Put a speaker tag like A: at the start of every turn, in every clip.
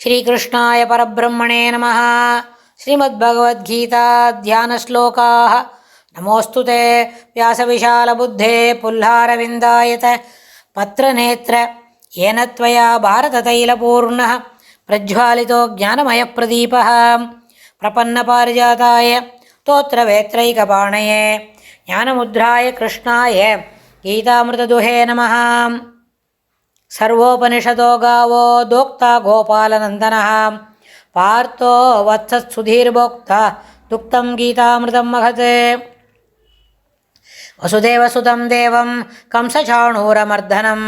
A: श्रीकृष्णाय परब्रह्मणे नमः। श्रीमद्भगवद्गीता ध्यानश्लोकाः। नमोऽस्तु ते व्यासविशालबुद्धे पुल्लारविन्दायत पत्रनेत्र येन त्वया भारततैलपूर्णः प्रज्वालितो ज्ञानमयप्रदीपः प्रपन्नपारिजाताय स्तोत्रवेत्रैकपाणये ज्ञानमुद्राय कृष्णाय गीतामृतदुहे नमः। सर्वोपनिषदो गावो दोक्ता गोपालनन्दनः पार्थो वत्सत्सुधीर्भोक्ता दुक्तं गीतामृतं महत्। वसुदेवसुतं देवं कंसचाणूरमर्दनं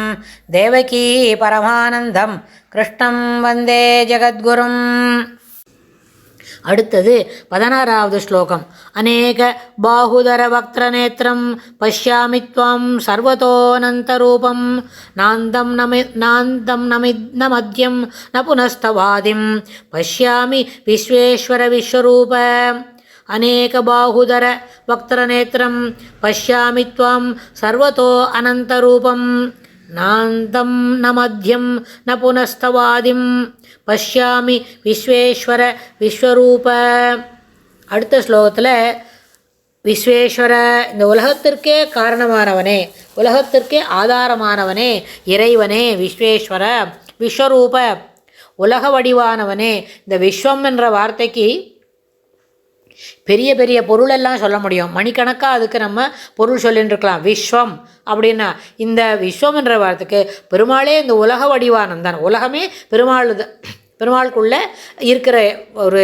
A: देवकी परमानन्दं कृष्णं वन्दे जगद्गुरुम्। அடுத்தது 16வது ஸ்லோகம். அநேக பாஹுதர வக்திரநேத்திரம் பஷ்யாமி த்வம் சர்வதோனந்தரூபம் நாந்தம் ந மத்யம் ந புனஸ்தவாதிம் பஷ்யாமி விஸ்வேஸ்வர விஸ்வரூப. அநேக பாஹுதர வக்திரநேத்திரம் பஷ்யாமி த்வம் சர்வதோ அனந்தரூபம் நாந்தம் ந மத்யம் ந புனஸ்தவாதிம் பஷ்யாமி விஸ்வேஸ்வர விஸ்வரூப. அடுத்த ஸ்லோகத்தில் விஸ்வேஸ்வர, இந்த உலகத்திற்கே காரணமானவனே, உலகத்திற்கே ஆதாரமானவனே, இறைவனே, விஸ்வேஸ்வர விஸ்வரூப உலக வடிவானவனே. இந்த விஸ்வம் என்ற வார்த்தைக்கு பெரிய பெரிய பொருளெல்லாம் சொல்ல முடியும், மணிக்கணக்காக அதுக்கு நம்ம பொருள் சொல்லின்னு இருக்கலாம். விஸ்வம் அப்படின்னா இந்த விஸ்வம் என்ற வார்த்தைக்கு பெருமாளே இந்த உலக வடிவானந்தான், உலகமே பெருமாளுக்குள்ளே இருக்கிற ஒரு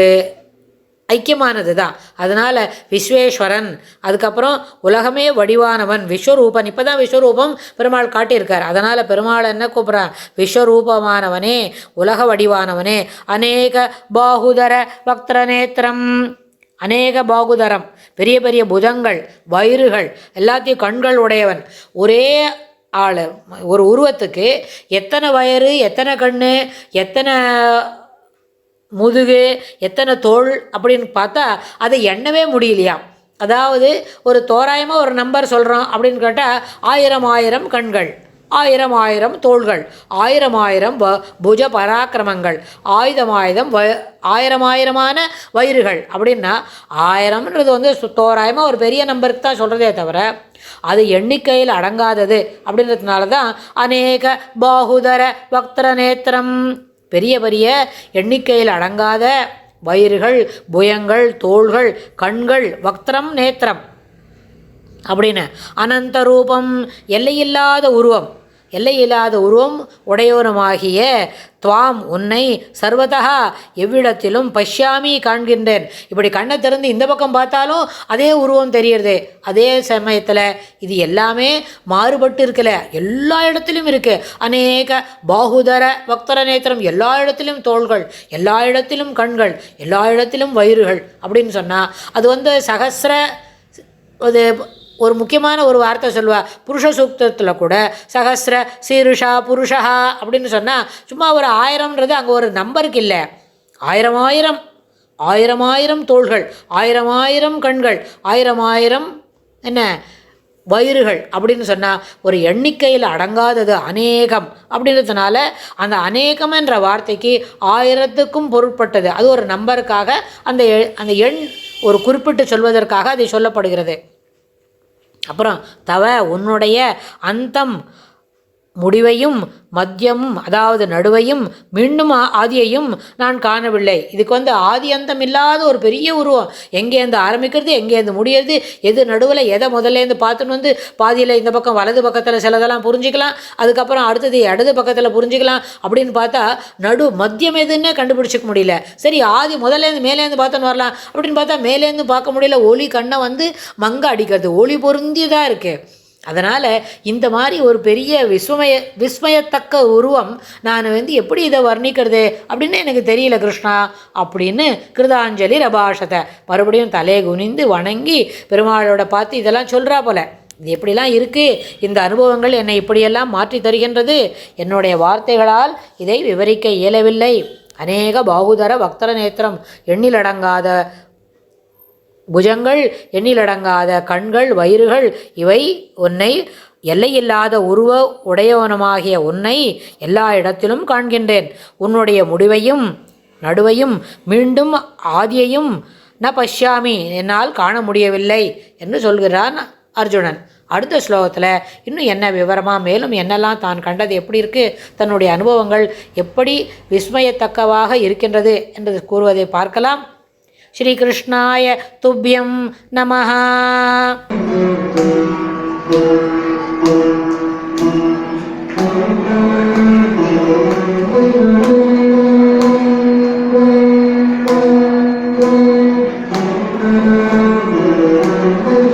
A: ஐக்கியமானது தான். அதனால் விஸ்வேஸ்வரன், அதுக்கப்புறம் உலகமே வடிவானவன், விஸ்வரூபன். இப்போ தான் விஸ்வரூபம் பெருமாள் காட்டியிருக்கார். அதனால் பெருமாள் என்ன கூப்பிட்றான்? விஸ்வரூபமானவனே, உலக வடிவானவனே. அநேக பாகுதர வக்திரநேத்திரம், அநேக பாகுதரம், பெரிய பெரிய புஜங்கள், வயிறுகள், எல்லாத்தையும் கண்கள் உடையவன். ஒரே ஆள், ஒரு உருவத்துக்கு எத்தனை வயிறு, எத்தனை கண், எத்தனை முதுகு, எத்தனை தோள் அப்படின்னு பார்த்தா அதை எண்ணவே முடியலையாம். அதாவது ஒரு தோராயமாக ஒரு நம்பர் சொல்கிறோம் அப்படின்னு கேட்டால் 1000 கண்கள், 1000 தோள்கள், 1000 புஜ பராக்கிரமங்கள், 1000 வயிறுகள் அப்படின்னா 1000ன்றது வந்து தோராயமாக ஒரு பெரிய நம்பருக்கு தான் சொல்கிறதே தவிர அது எண்ணிக்கையில் அடங்காதது. அப்படின்றதுனால தான் அநேக பாகுதர வக்திரநேத்திரம், பெரிய பெரிய எண்ணிக்கையில் அடங்காத வயிறுகள், புயங்கள், தோள்கள், கண்கள், வக்திரம் நேத்திரம் அப்படின்னு. அனந்த ரூபம், எல்லையில்லாத உருவம், எல்லையில்லாத உருவம் உடையவனுமாகிய துவாம் உன்னை சர்வதா எவ்விடத்திலும் பஷ்யாமி காண்கின்றேன். இப்படி கண்ணை திறந்து இந்த பக்கம் பார்த்தாலும் அதே உருவம் தெரியுறது. அதே சமயத்தில் இது எல்லாமே மாறுபட்டு இருக்கல, எல்லா இடத்துலையும் இருக்குது. அநேக பாகுதர வக்தர நேத்திரம், எல்லா இடத்திலும் தோள்கள், எல்லா இடத்திலும் கண்கள், எல்லா இடத்திலும் வயிறுகள் அப்படின்னு சொன்னால் அது வந்து சகசிர ஒரு முக்கியமான ஒரு வார்த்தை சொல்லுவாள். புருஷ சூக்தத்தில் கூட சகசிர சீருஷா புருஷா அப்படின்னு சொன்னால் சும்மா ஒரு 1000ன்றது அங்கே ஒரு நம்பருக்கு இல்லை. 1000 தோள்கள், 1000 கண்கள், 1000 என்ன வயிறுகள் அப்படின்னு சொன்னால் ஒரு எண்ணிக்கையில் அடங்காதது, அநேகம் அப்படின்றதுனால அந்த அநேகம் என்ற வார்த்தைக்கு 1000க்கும் பொருட்பட்டது. அது ஒரு நம்பருக்காக, அந்த எண் ஒரு குறிப்பிட்டு சொல்வதற்காக அதை சொல்லப்படுகிறது. அப்புறம் தவ உன்னுடைய அந்தம் முடிவையும் மத்தியமும் அதாவது நடுவையும் மீண்டும் ஆதியையும் நான் காணவில்லை. இதுக்கு வந்து ஆதி அந்தம் இல்லாத ஒரு பெரிய உருவம். எங்கேருந்து ஆரம்பிக்கிறது, எங்கேருந்து முடியறது, எது நடுவில், எதை முதல்லேருந்து பார்த்துன்னு வந்து பாதியில் இந்த பக்கம் வலது பக்கத்தில் சிலதெல்லாம் புரிஞ்சிக்கலாம், அதுக்கப்புறம் அடுத்தது இடது பக்கத்தில் புரிஞ்சிக்கலாம். அப்படின்னு பார்த்தா மத்தியம் எதுன்னே கண்டுபிடிச்சிக்க முடியல. சரி, ஆதி முதல்லேருந்து மேலேருந்து பார்த்தோன்னு வரலாம் அப்படின்னு பார்த்தா மேலேருந்து பார்க்க முடியல. ஒளி கண்ணை வந்து மங்க அடிக்கிறது, ஒளி பொருந்தியதாக இருக்குது. அதனால் இந்த மாதிரி ஒரு பெரிய விஸ்மயத்தக்க உருவம் நான் வந்து எப்படி இதை வர்ணிக்கிறது அப்படின்னு எனக்கு தெரியல கிருஷ்ணா அப்படின்னு கிருதாஞ்சலி ரபாஷத்தை மறுபடியும் தலையை குனிந்து வணங்கி பெருமாளோட பார்த்து இதெல்லாம் சொல்கிறா போல. இது எப்படிலாம் இருக்குது, இந்த அனுபவங்கள் என்னை இப்படியெல்லாம் மாற்றி தருகின்றது, என்னுடைய வார்த்தைகளால் இதை விவரிக்க இயலவில்லை. அநேக பாகுதர வக்தர நேத்திரம், எண்ணிலடங்காத புஜங்கள், எண்ணிலடங்காத கண்கள், வயிறுகள், இவை உன்னை எல்லையில்லாத உருவ உடையவனமாகிய உன்னை எல்லா இடத்திலும் காண்கின்றேன். உன்னுடைய முடிவையும் நடுவையும் மீண்டும் ஆதியையும் ந பஷ்யாமி, என்னால் காண முடியவில்லை என்று சொல்கிறான் அர்ஜுனன். அடுத்த ஸ்லோகத்தில் இன்னும் என்ன விவரமாக மேலும் என்னெல்லாம் தான் கண்டது எப்படி இருக்குது, தன்னுடைய அனுபவங்கள் எப்படி விஸ்மயத்தக்கவாக இருக்கின்றது என்று கூறுவதை பார்க்கலாம். ஸ்ரீ கிருஷ்ணாய துப்யம் நமஹ.